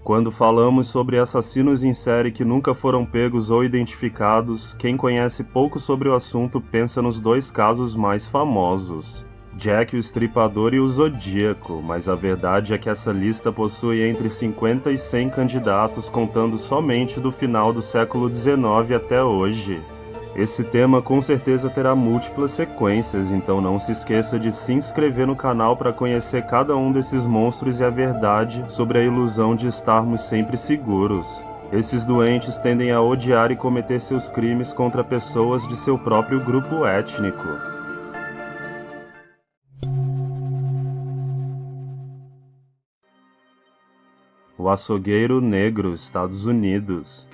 Quando falamos sobre assassinos em série que nunca foram pegos ou identificados, quem conhece pouco sobre o assunto pensa nos dois casos mais famosos, Jack o Estripador e o Zodíaco, mas a verdade é que essa lista possui entre 50 e 100 candidatos, contando somente do final do século XIX até hoje. Esse tema com certeza terá múltiplas sequências, então não se esqueça de se inscrever no canal para conhecer cada um desses monstros e a verdade sobre a ilusão de estarmos sempre seguros. Esses doentes tendem a odiar e cometer seus crimes contra pessoas de seu próprio grupo étnico. O Açougueiro Negro, Estados Unidos.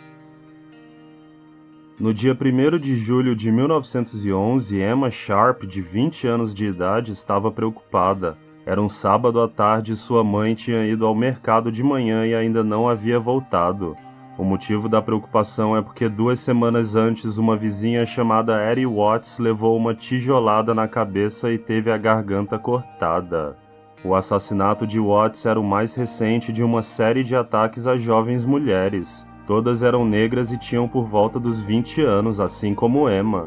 No dia 1º de julho de 1911, Emma Sharp, de 20 anos de idade, estava preocupada. Era um sábado à tarde e sua mãe tinha ido ao mercado de manhã e ainda não havia voltado. O motivo da preocupação é porque 2 semanas antes uma vizinha chamada Eddie Watts levou uma tijolada na cabeça e teve a garganta cortada. O assassinato de Watts era o mais recente de uma série de ataques a jovens mulheres. Todas eram negras e tinham por volta dos 20 anos, assim como Emma.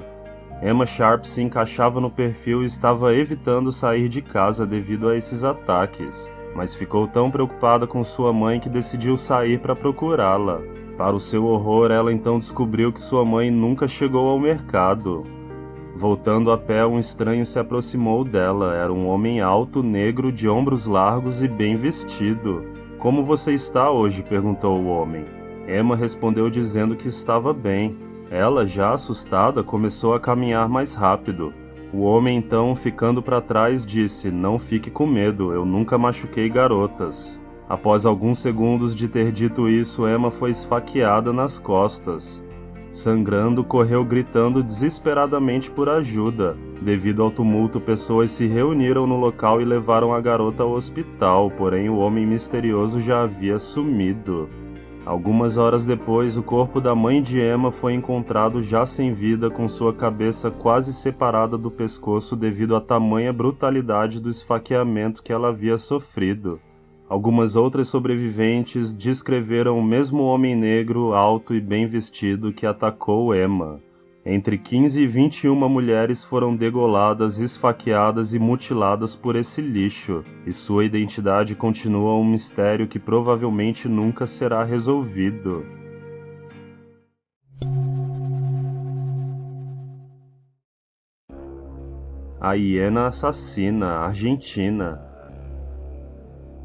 Emma Sharp se encaixava no perfil e estava evitando sair de casa devido a esses ataques, mas ficou tão preocupada com sua mãe que decidiu sair para procurá-la. Para o seu horror, ela então descobriu que sua mãe nunca chegou ao mercado. Voltando a pé, um estranho se aproximou dela. Era um homem alto, negro, de ombros largos e bem vestido. "Como você está hoje?" perguntou o homem. Emma respondeu dizendo que estava bem. Ela, já assustada, começou a caminhar mais rápido. O homem então, ficando para trás, disse: "Não fique com medo, eu nunca machuquei garotas." Após alguns segundos de ter dito isso, Emma foi esfaqueada nas costas. Sangrando, correu gritando desesperadamente por ajuda. Devido ao tumulto, pessoas se reuniram no local e levaram a garota ao hospital, porém o homem misterioso já havia sumido. Algumas horas depois, o corpo da mãe de Emma foi encontrado já sem vida, com sua cabeça quase separada do pescoço devido à tamanha brutalidade do esfaqueamento que ela havia sofrido. Algumas outras sobreviventes descreveram o mesmo homem negro, alto e bem vestido que atacou Emma. Entre 15 e 21 mulheres foram degoladas, esfaqueadas e mutiladas por esse lixo, e sua identidade continua um mistério que provavelmente nunca será resolvido. A hiena assassina, Argentina.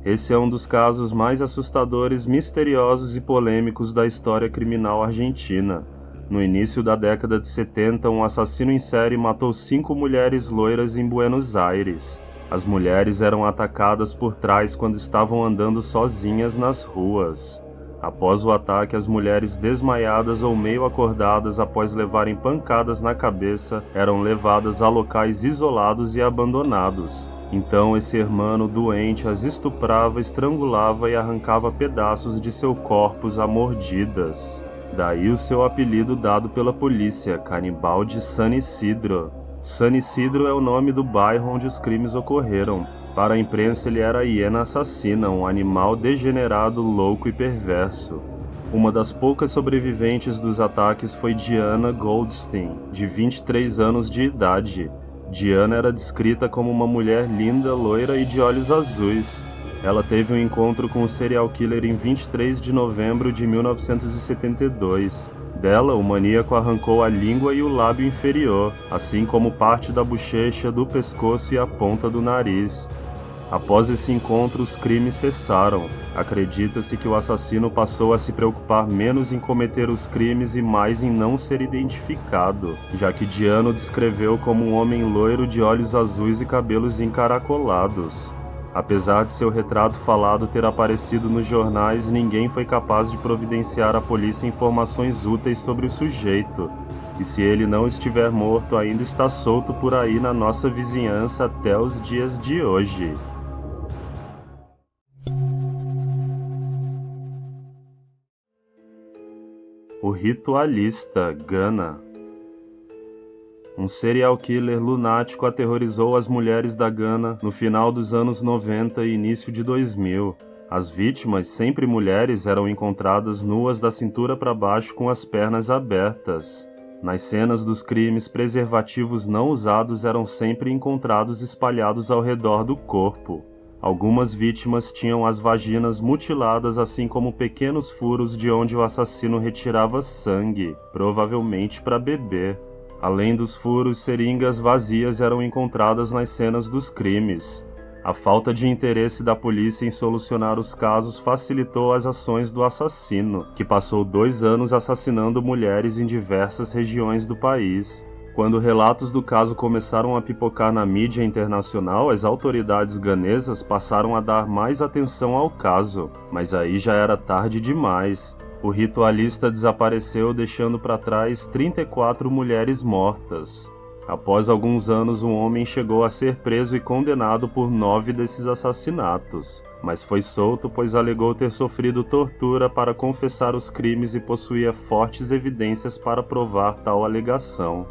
Esse é um dos casos mais assustadores, misteriosos e polêmicos da história criminal argentina. No início da década de 70, um assassino em série matou 5 mulheres loiras em Buenos Aires. As mulheres eram atacadas por trás quando estavam andando sozinhas nas ruas. Após o ataque, as mulheres desmaiadas ou meio acordadas após levarem pancadas na cabeça eram levadas a locais isolados e abandonados. Então esse hermano doente as estuprava, estrangulava e arrancava pedaços de seu corpos a mordidas. Daí o seu apelido dado pela polícia, Canibal de San Isidro. San Isidro é o nome do bairro onde os crimes ocorreram. Para a imprensa ele era a hiena assassina, um animal degenerado, louco e perverso. Uma das poucas sobreviventes dos ataques foi Diana Goldstein, de 23 anos de idade. Diana era descrita como uma mulher linda, loira e de olhos azuis. Ela teve um encontro com o serial killer em 23 de novembro de 1972. Dela, o maníaco arrancou a língua e o lábio inferior, assim como parte da bochecha, do pescoço e a ponta do nariz. Após esse encontro, os crimes cessaram. Acredita-se que o assassino passou a se preocupar menos em cometer os crimes e mais em não ser identificado, já que Diana o descreveu como um homem loiro de olhos azuis e cabelos encaracolados. Apesar de seu retrato falado ter aparecido nos jornais, ninguém foi capaz de providenciar à polícia informações úteis sobre o sujeito. E se ele não estiver morto, ainda está solto por aí na nossa vizinhança até os dias de hoje. O Ritualista, Gana. Um serial killer lunático aterrorizou as mulheres da Gana no final dos anos 90 e início de 2000. As vítimas, sempre mulheres, eram encontradas nuas da cintura para baixo com as pernas abertas. Nas cenas dos crimes, preservativos não usados eram sempre encontrados espalhados ao redor do corpo. Algumas vítimas tinham as vaginas mutiladas, assim como pequenos furos de onde o assassino retirava sangue, provavelmente para beber. Além dos furos, seringas vazias eram encontradas nas cenas dos crimes. A falta de interesse da polícia em solucionar os casos facilitou as ações do assassino, que passou 2 anos assassinando mulheres em diversas regiões do país. Quando relatos do caso começaram a pipocar na mídia internacional, as autoridades ganesas passaram a dar mais atenção ao caso, mas aí já era tarde demais. O ritualista desapareceu, deixando para trás 34 mulheres mortas. Após alguns anos, um homem chegou a ser preso e condenado por 9 desses assassinatos, mas foi solto pois alegou ter sofrido tortura para confessar os crimes e possuía fortes evidências para provar tal alegação.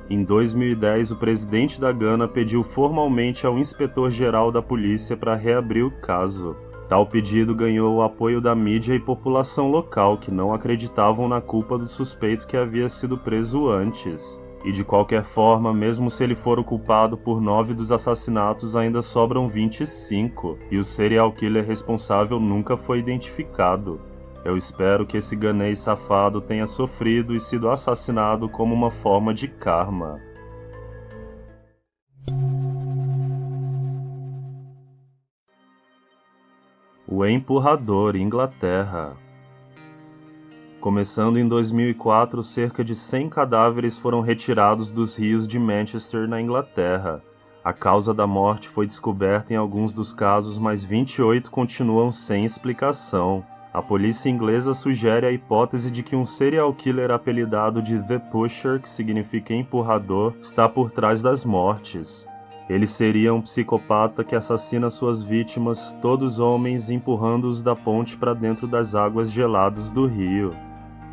Em 2010, o presidente da Gana pediu formalmente ao inspetor-geral da polícia para reabrir o caso. Tal pedido ganhou o apoio da mídia e população local, que não acreditavam na culpa do suspeito que havia sido preso antes. E de qualquer forma, mesmo se ele for o culpado por 9 dos assassinatos, ainda sobram 25, e o serial killer responsável nunca foi identificado. Eu espero que esse ganês safado tenha sofrido e sido assassinado como uma forma de karma. O Empurrador, Inglaterra. Começando em 2004, cerca de 100 cadáveres foram retirados dos rios de Manchester, na Inglaterra. A causa da morte foi descoberta em alguns dos casos, mas 28 continuam sem explicação. A polícia inglesa sugere a hipótese de que um serial killer apelidado de The Pusher, que significa empurrador, está por trás das mortes. Ele seria um psicopata que assassina suas vítimas, todos homens, empurrando-os da ponte para dentro das águas geladas do rio.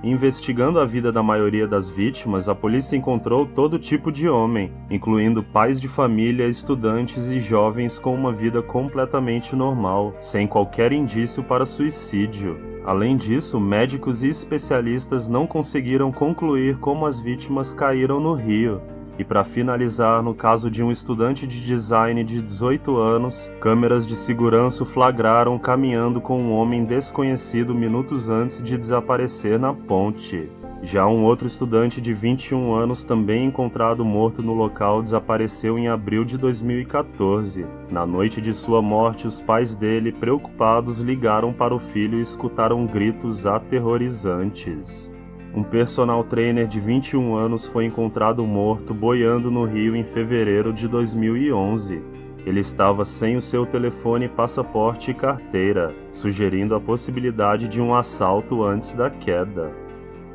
Investigando a vida da maioria das vítimas, a polícia encontrou todo tipo de homem, incluindo pais de família, estudantes e jovens com uma vida completamente normal, sem qualquer indício para suicídio. Além disso, médicos e especialistas não conseguiram concluir como as vítimas caíram no rio. E para finalizar, no caso de um estudante de design de 18 anos, câmeras de segurança o flagraram caminhando com um homem desconhecido minutos antes de desaparecer na ponte. Já um outro estudante de 21 anos, também encontrado morto no local, desapareceu em abril de 2014. Na noite de sua morte, os pais dele, preocupados, ligaram para o filho e escutaram gritos aterrorizantes. Um personal trainer de 21 anos foi encontrado morto boiando no rio em fevereiro de 2011. Ele estava sem o seu telefone, passaporte e carteira, sugerindo a possibilidade de um assalto antes da queda.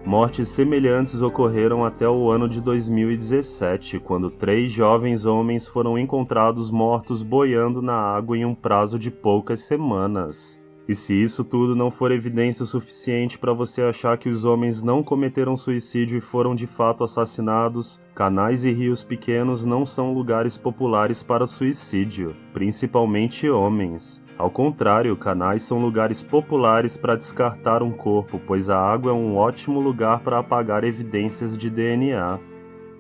Mortes semelhantes ocorreram até o ano de 2017, quando 3 jovens homens foram encontrados mortos boiando na água em um prazo de poucas semanas. E se isso tudo não for evidência suficiente para você achar que os homens não cometeram suicídio e foram de fato assassinados, canais e rios pequenos não são lugares populares para suicídio, principalmente homens. Ao contrário, canais são lugares populares para descartar um corpo, pois a água é um ótimo lugar para apagar evidências de DNA.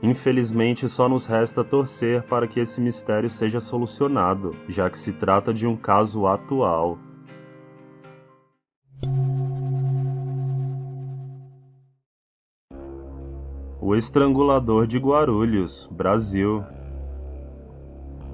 Infelizmente, só nos resta torcer para que esse mistério seja solucionado, já que se trata de um caso atual. O Estrangulador de Guarulhos, Brasil.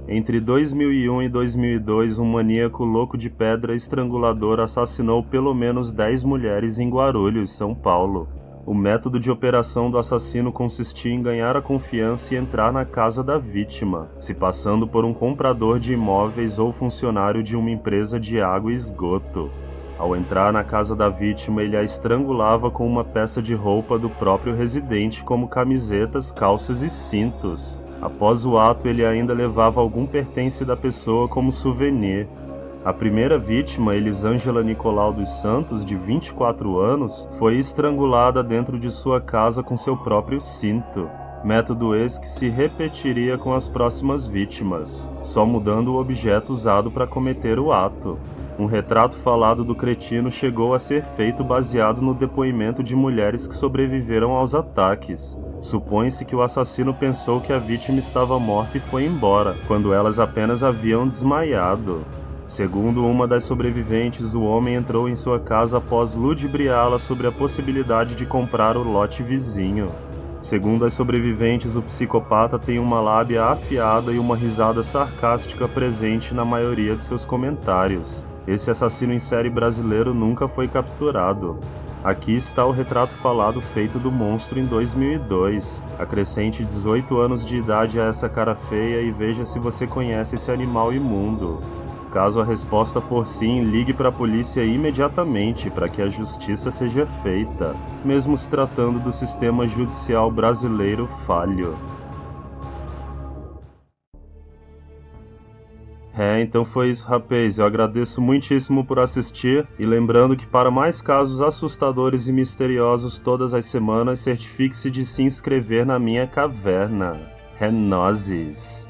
Entre 2001 e 2002, um maníaco louco de pedra estrangulador assassinou pelo menos 10 mulheres em Guarulhos, São Paulo. O método de operação do assassino consistia em ganhar a confiança e entrar na casa da vítima, se passando por um comprador de imóveis ou funcionário de uma empresa de água e esgoto. Ao entrar na casa da vítima, ele a estrangulava com uma peça de roupa do próprio residente, como camisetas, calças e cintos. Após o ato, ele ainda levava algum pertence da pessoa como souvenir. A primeira vítima, Elisângela Nicolau dos Santos, de 24 anos, foi estrangulada dentro de sua casa com seu próprio cinto. Método esse que se repetiria com as próximas vítimas, só mudando o objeto usado para cometer o ato. Um retrato falado do cretino chegou a ser feito baseado no depoimento de mulheres que sobreviveram aos ataques. Supõe-se que o assassino pensou que a vítima estava morta e foi embora, quando elas apenas haviam desmaiado. Segundo uma das sobreviventes, o homem entrou em sua casa após ludibriá-la sobre a possibilidade de comprar o lote vizinho. Segundo as sobreviventes, o psicopata tem uma lábia afiada e uma risada sarcástica presente na maioria de seus comentários. Esse assassino em série brasileiro nunca foi capturado. Aqui está o retrato falado feito do monstro em 2002. Acrescente 18 anos de idade a essa cara feia e veja se você conhece esse animal imundo. Caso a resposta for sim, ligue para a polícia imediatamente para que a justiça seja feita, mesmo se tratando do sistema judicial brasileiro falho. Então foi isso, rapaz. Eu agradeço muitíssimo por assistir e lembrando que para mais casos assustadores e misteriosos todas as semanas, certifique-se de se inscrever na minha caverna. É nóis!